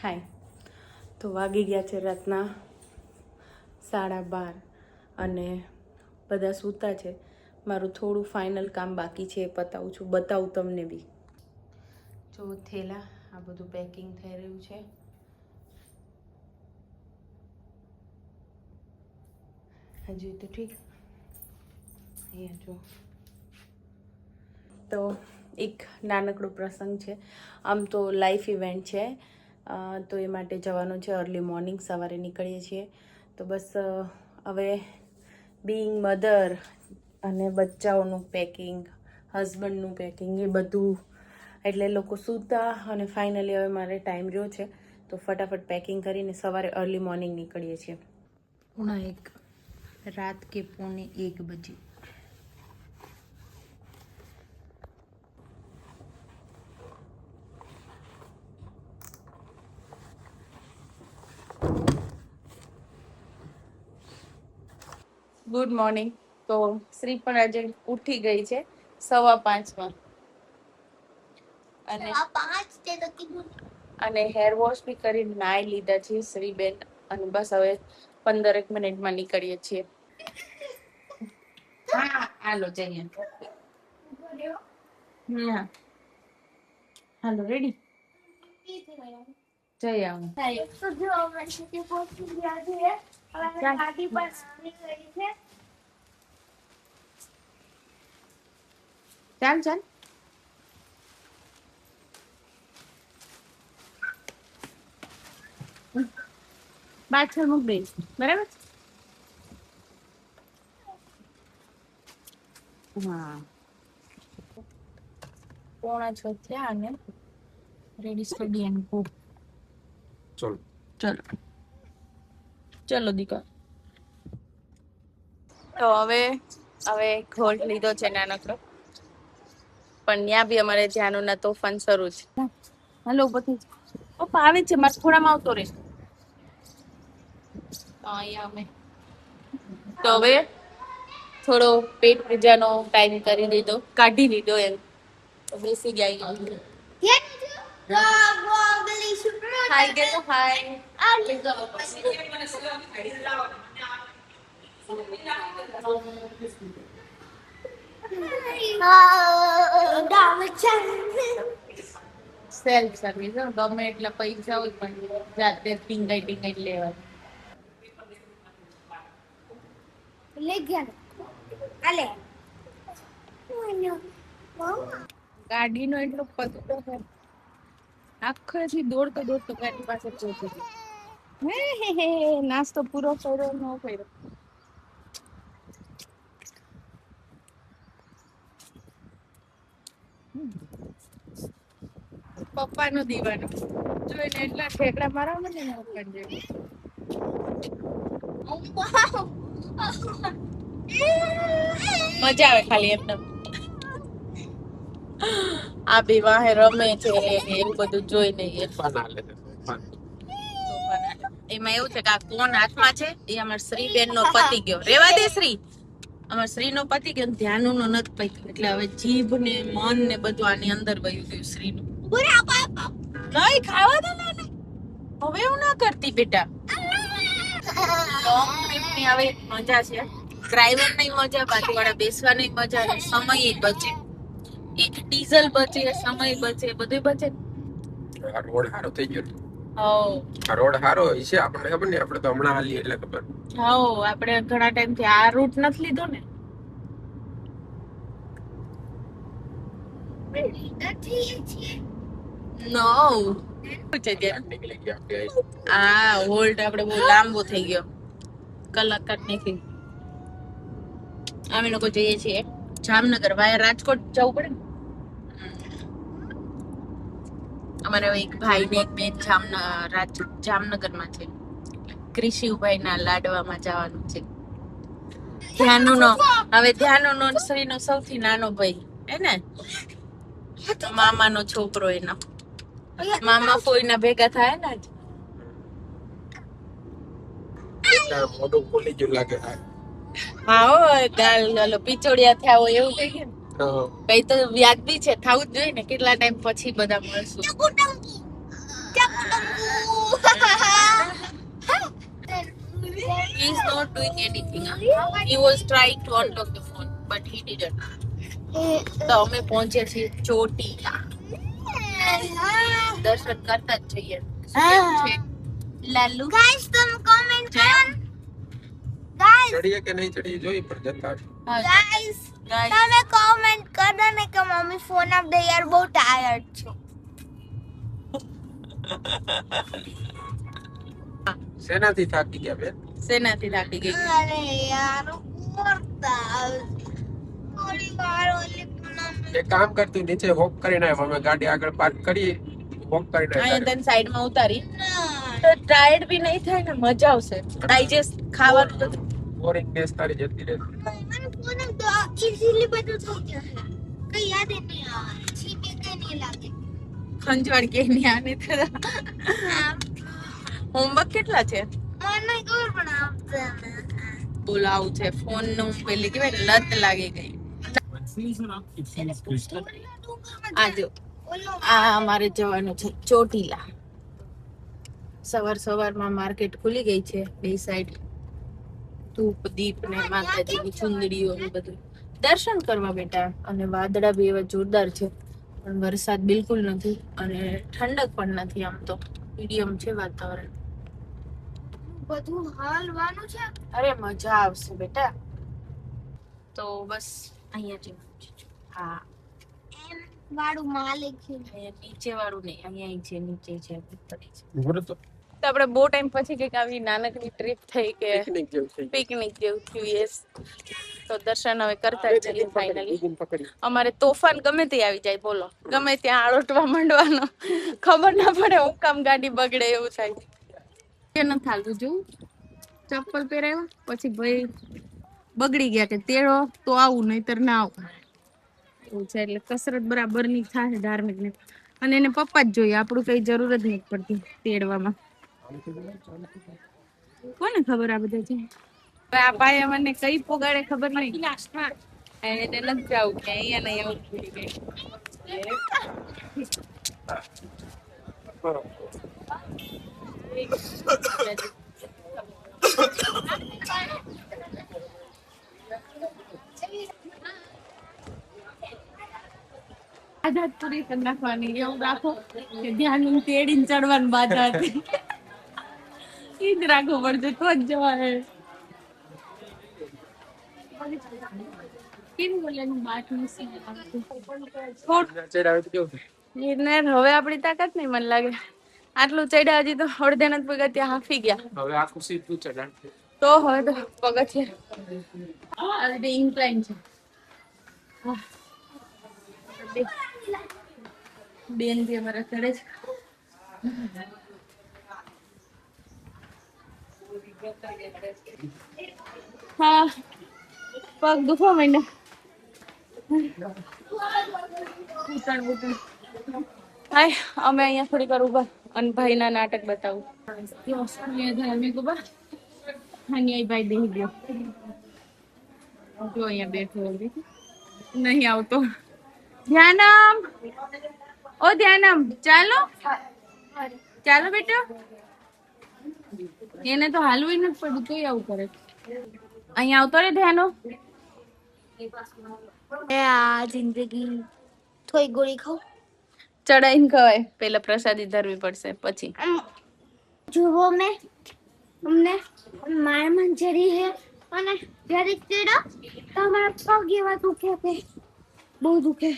હાય. તો વાગી ગયા છે રાતના 12:30 અને બધા સૂતા છે. મારું થોડું ફાઇનલ કામ બાકી છે એ પતાવું છું, બતાવું તમને બી. જો થેલા આ બધું પેકિંગ થઈ રહ્યું છે. હજી તો ઠીક. અહીંયા જો તો એક નાનકડો પ્રસંગ છે. આમ તો લાઈફ ઇવેન્ટ છે, તો એ માટે જવાનું છે. અર્લી મોર્નિંગ સવારે નીકળીએ છીએ. તો બસ હવે બીઈંગ મધર અને બચ્ચાઓનું પેકિંગ, હસબન્ડનું પેકિંગ, એ બધું એટલે લોકો સૂતા અને ફાઇનલી હવે મારે ટાઈમ રહ્યો છે તો ફટાફટ પેકિંગ કરીને સવારે અર્લી મોર્નિંગ નીકળીએ છીએ. 1:30 રાત કે 1:45 બજે. Good morning. તો શ્રી પણ આજે ઉઠી ગઈ છે 5:15 અને હેર વોશ બી કરીને નાઈ લીધા છે શ્રીબેન. અને બસ હવે 15 મિનિટમાં નીકળીએ છીએ. હા હાલો જઈએ. હા હાલો રેડી જઈ આવું. ચાલ ચાલ. પાછળ મૂક દઈશ, બરાબર? હા 5:45 થયા અને રેડી સ્ટડી એન્ડ ગો. ચલો ચલો ચલો દીકા. તો હવે ઘોટ લીધો છે નાનકડો, પણ ત્યાં બી અમારે જાનુના તોફાન શરૂ છે. હલો પછી પપ્પા આવે છે, મારે થોડામાં આવતો રહેશે. તો અહીંયા અમે તો હવે થોડો પેટ પૂજાનો ટાઈમ કરી દીધો, કાઢી લીધો એમ. તો બેસી ગયા. હાય કે તો હાય. સેલ્ફ સર્વિસ, ગમે એટલા પૈસા હોય પણ જાતે ટીંગાઈ લેવા. ગાડીનો એટલો પતલો છે, આખેથી દોડતો ગાડી પાસે પહોંચી ગયો. હે નાસ્તો પૂરો કર્યો ન કર્યો. પપ્પાનો દીવાનો જોઈને એટલા ઠેકડા મારવા મને ને પપ્પા જેવું. મજા આવે ખાલી એમને. આ બી વાહે રમે છે એવું બધું જોઈને એમાં એવું છે કે આ કોણ હાથમાં છે એ અમાર શ્રીબેન નો પતિ ગયો. રેવા દે શ્રી, અમાર શ્રી નો પતિ ગયો, ધ્યાન નો નથી પત્યું. એટલે હવે જીભ ને મન ને બધું આની અંદર વયું ગયું શ્રી નું. નહીં ખાવા દે ને, હવે એવું ના કરતી બેટા. લોંગ ટ્રીપ ની હવે મજા છે. ડ્રાઈવર ની મજા, બાજુવાળા બેસવાની મજા, સમય બચે, ડીઝલ બચે, સમય બચે, બધું બચે. રોડ હારો થઈ ગયો. રોડ હારો છે, આપણને ખબર નહીં, આપણે તો હમણાં હાલી એટલે ખબર. આપણે ઘણા ટાઈમ થી આ રૂટ નથી લીધો ને. નો આ હોલ્ડ આપણે બહુ લાંબો થઈ ગયો, કલાક નીકળી. અમે લોકો જઈએ છીએ જામનગર, વાયા રાજકોટ જવું પડે ને. અમારે એક ભાઈ ને એક બેન જામનગર માં છે. કૃષિભાઈ ના લાડવામાં જવાનું છે. ધ્યાનનો શ્રી નો સૌથી નાનો ભાઈ હે ને, મામાનો છોકરો. એના મામા ફોઈના ભેગા થાય ને. મોઢું ખુલી ગયું લાગે. હા પિચોડિયા થયા હોય એવું થઈ ગયું. કઈ તો વ્યાજબી છે, થવું જ જોઈએ ને. કેટલા ટાઈમ પછી બધા મળશું. he is not doing anything. He was trying to unlock the phone, but he didn't. તો અમે પહોંચ્યા છીએ ચોટીલા. દર્શન કરતા જ જઈએ. કેમ છે લાલુ? ગાઈસ તમે કમેન્ટ કરો ગાઈસ ચડીએ કે નહીં ચડીએ જોઈ પર જતા ગાઈસ તમે કમેન્ટ કરો ને કે મમ્મી ફોન આપ દે યાર બહુ ટાયર્ડ છું. સેનાથી થાકી ગયા બેન સેનાથી થાકી ગઈ. અરે યાર ઓરતા થોડી વાર ઓલી એક કામ કરતું નીચે વોક કરીને આવ અમે ગાડી આગળ પાર્ક કરી વોક કરીને અહીંયા તને સાઈડમાં ઉતારી તો ટાયર્ડ બી નહીં થાય ને મજા આવશે. ડાયજેસ્ટ ખાવાનું બધું બોરિંગનેસ તારી જતી રહેશે મને ફોન તો ઈઝીલી બધું થઈ જશે. કઈ યાદ નહીં આવે છીપે કઈ નહીં લાગે. ખંજવાળ કે નહીં આને હોમવર્ક કેટલા છે? મને ખબર પણ આવશે બોલાવું છે ફોન નું પેલી કેવાય લત લાગી ગઈ. આજો આ અમારે જવાનું છે ચોટીલા. સવારમાં માર્કેટ ખુલી ગઈ છે બે સાઈડ. ધૂપ દીપ ને માતાજીની ચુંદડીઓ ને બધું દર્શન કરવા બેટા. અને વાદળા બી એવા જોરદાર છે પણ વરસાદ બિલકુલ નથી અને ઠંડક પણ નથી. આમ તો મીડિયમ છે વાતાવરણ. બધું હાલવાનું છે. અરે મજા આવશે બેટા. તો બસ અહીંયા જ હા એમ વાળું માલિક છે. અહીંયા નીચે વાળું નહીં અહીંયા છે નીચે છે પડી છે. બોલો તો તો આપણે બહુ ટાઈમ પછી કંઈક આવી નાનકડી ટ્રીપ થઈ કે પિકનિક જેવું થઈ પિકનિક જેવું થયું. યસ તો દર્શન હવે કરતા જ જઈએ ફાઇનલી. પકડી અમારે તોફાન ગમે તે આવી જાય બોલો. ગમે ત્યાં આળોટવા માંડવાનો ખબર ના પડે હું કામ ગાડી બગડે એવું થાય. કે ન થાલતું જોવું ચપ્પલ પહેરાવ્યા પછી ભાઈ બગડી ગયા કે તેડો તો આવું નહીતર ના આવું એવું છે. એટલે કસરત બરાબર ની થાય ધાર્મિક ને. અને એને પપ્પા જ જોઈએ આપણું કઈ જરૂર જ નથી પડતી તેડવામાં. કોને ખબર આ બધા છે. આ ભાઈ મને કઈ પોગાડે ખબર નહીં. એને નથી આવું કે અહીંયા નહીં આવું ભૂલી ગઈ. આઝાદ પૂરી કરી નાખવાની એવું રાખો કે ધ્યાન તેડીને ચડવાની બાધા હતી. ઈ જ રાખવું પડશે તો જ જવાય. કેમ બોલેનું બાટલું ચડાવે તો કેવું હવે આપણી તાકાત નહીં મને લાગે. આટલું ચડ્યા હજી તો અડધે નથી પગથિયાં ત્યાં હાફી ગયા. હવે આખું સીધું ચડાણ તો હવે તો પગથિયાં ઇન્ક્લાઇન છે. બેન બી અમારા ચડે છે. હા પગ દુખવા માંડ્યા. હાય અમે અહીંયા થોડીક વાર ઉભા અને ભાઈના નાટક બતાવું. ધાર્મિક ઉભા અહીંયા ભાઈ બેસી ગયો જો અહીંયા બેઠો નહીં આવતો. ધ્યાનમ ઓ ધ્યાનમ ચાલો ચાલો બેટા. એને તો હાલવું નથી પડ્યું તોય આવું કરે. અહીંયા આવતો રે ધ્યાનો. આ જિંદગી થોડી ગોળી ખાવ ચડાઈને ખવાય. પેલા પ્રસાદી ધરવી પડશે પછી. જુઓ મેં અમને માર મંજરી હે અને જ્યારે તેડા તમારા પગ એવા દુખે છે બહુ દુખે.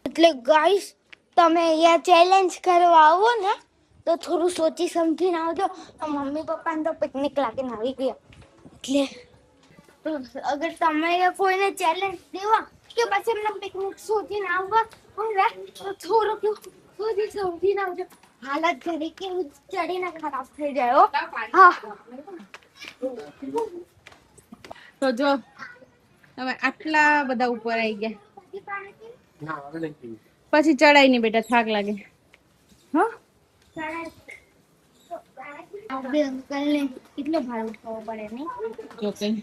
એટલે ગાઈસ તમે અહીંયા ચેલેન્જ કરવા આવો ને તો થોડું સોચી સમજીને આવજો. મમ્મી પપ્પાને તો પિકનિક લાગીને આવી ગયા. એટલે તો અગર તમે કોઈને ચેલેન્જ દેવા કે પછી એમને પિકનિક શોધીને આવવા હોય તો થોડું સોચી સમજીને આવજો. હાલત ઘરે કેવું ચડીને ખરાબ થઈ જાય હો. હા તો જો તમે આટલા બધા ઉપર આવી ગયા ના હવે નહીં પછી ચડાઈ નહીં બેટા થાક લાગે. હા બે અંકલ ને કેટલો ભાર ઉઠાવવો પડે નહીં. જો કઈ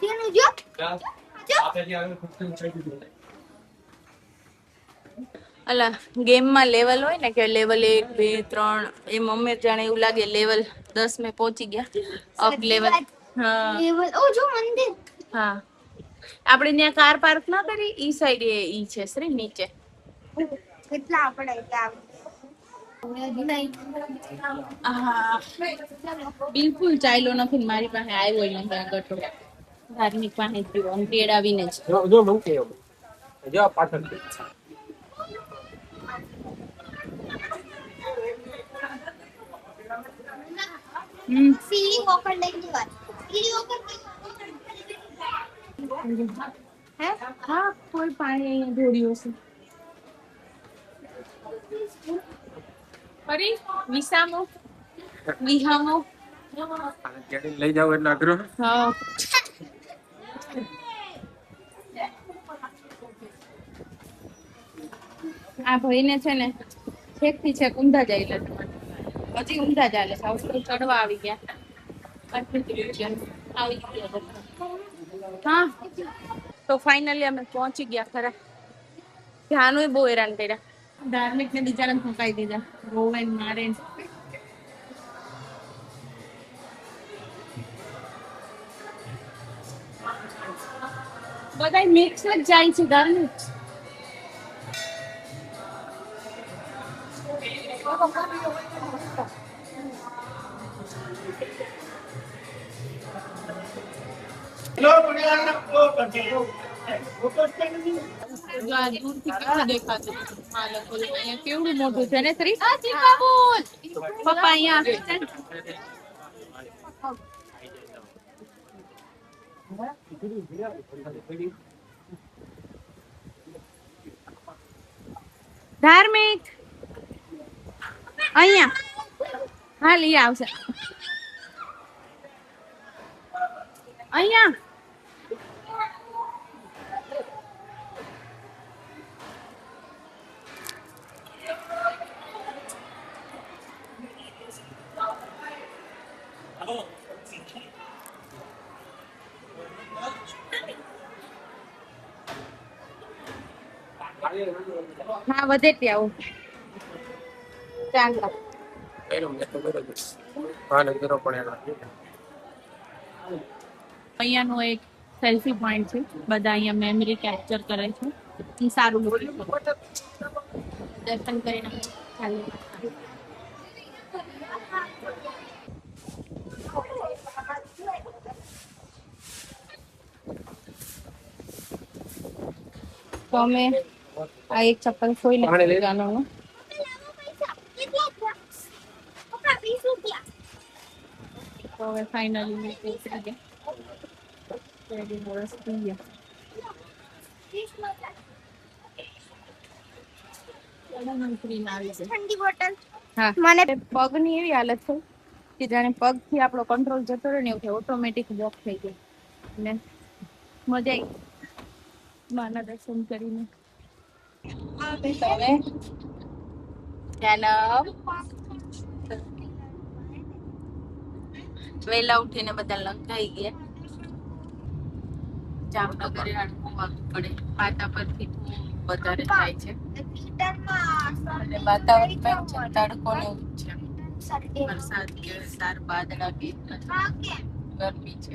તેનું જો અલા ગેમમાં લેવલ હોય ને કે લેવલ 1 2 3 એમ અમે જાણે એવું લાગે લેવલ 10 में પહોંચી ગયા અપ લેવલ. હા લેવલ ઓ જો મંદિર હા આપણે ત્યાં કાર પાર્ક ના કરી ઈ સાઈડ ઈ છે શ્રી નીચે. કેટલા આપણે ત્યાં હા બિલકુલ ચાલ્યો નથી ને મારી પાસે આવ્યો નથી આગળ તો ધાર્મિક પાસે થયો આમ તેડાવીને જ. જો જો મંકી જો પાછળ સીડી વોકર લઈ વાર સીડી વોકર હે હા કોઈ પાણી અહીંયા ઢોળ્યું હશે. ફરી વિસામો વિહામો. ગાડી લઈ જાવ એટલે અઘરો. હા આ ભાઈને છે ને છેક થી છેક ઊંધા જાય એટલે હજી ઊંધા ચાલે છે. આવું ચડવા આવી ગયા આવી ગયા બધા. હા તો ફાઇનલી અમે પહોંચી ગયા ખરા. ધ્યાનું બહુ હેરાન કર્યા. ધાર્મિક ને બિચારા ફૂંકાઈ દીધા રોવે ને મારે ને. બધા મિક્સ જ જાય છે ધાર્મિક. કેવડું મોટું છે ને શ્રી પપ્પા અહીંયા ધાર્મિક અહીંયા હા લઈ આવશે અહીંયા. હા વધે ત્યાં ચાંગલા અહીંયાનો એક સેલ્ફી પોઈન્ટ છે. બધા અહીંયા મેમરી કેપ્ચર કરે છે. ઈ સારું દર્શન કરીને ચાલે. તો અમે આ એક ચપ્પલ ખોઈ લઈ જાનો પપ્પા 20 રૂપિયા તો હવે ફાઇનલી મેં પહોંચી ગયા. ઠંડી બોટલ હા મને પગની એવી હાલત થઈ કે જાણે પગથી આપણો કંટ્રોલ જતો રહે ને એવું થાય. ઓટોમેટિક વોક થઈ ગઈ ને મજા આવી માના દર્શન કરીને. હવે ધ્યાન વેલા ઉઠીને બધા લંકાઈ ગયા. જામનગર આવવું પડે પાટા પરથી વધારે થાય છે અને વાતાવરણ પણ છે તડકો ને એવું છે. વરસાદ કે સાર બાદળા કે ગરમી છે.